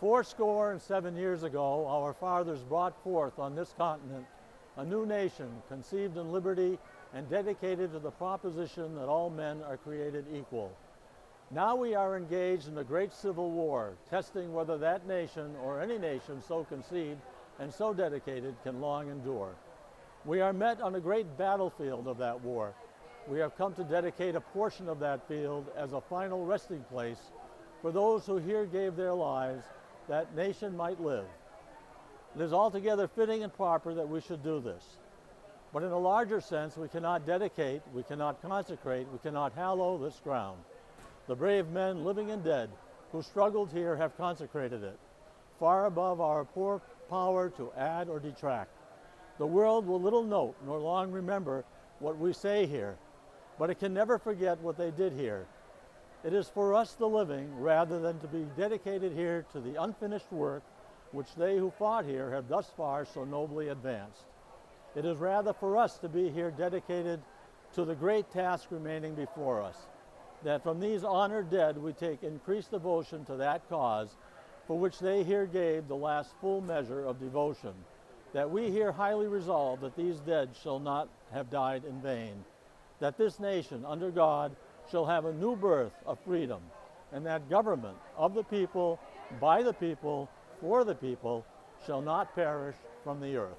Fourscore and 7 years ago, our fathers brought forth on this continent a new nation conceived in liberty and dedicated to the proposition that all men are created equal. Now we are engaged in a great civil war, testing whether that nation or any nation so conceived and so dedicated can long endure. We are met on a great battlefield of that war. We have come to dedicate a portion of that field as a final resting place for those who here gave their lives that nation might live. It is altogether fitting and proper that we should do this. But in a larger sense, we cannot dedicate, we cannot consecrate, we cannot hallow this ground. The brave men, living and dead, who struggled here have consecrated it, far above our poor power to add or detract. The world will little note nor long remember what we say here, but it can never forget what they did here. It is for us the living, rather than to be dedicated here to the unfinished work which they who fought here have thus far so nobly advanced. It is rather for us to be here dedicated to the great task remaining before us, that from these honored dead we take increased devotion to that cause for which they here gave the last full measure of devotion, that we here highly resolve that these dead shall not have died in vain, that this nation under God shall have a new birth of freedom, and that government of the people, by the people, for the people, shall not perish from the earth.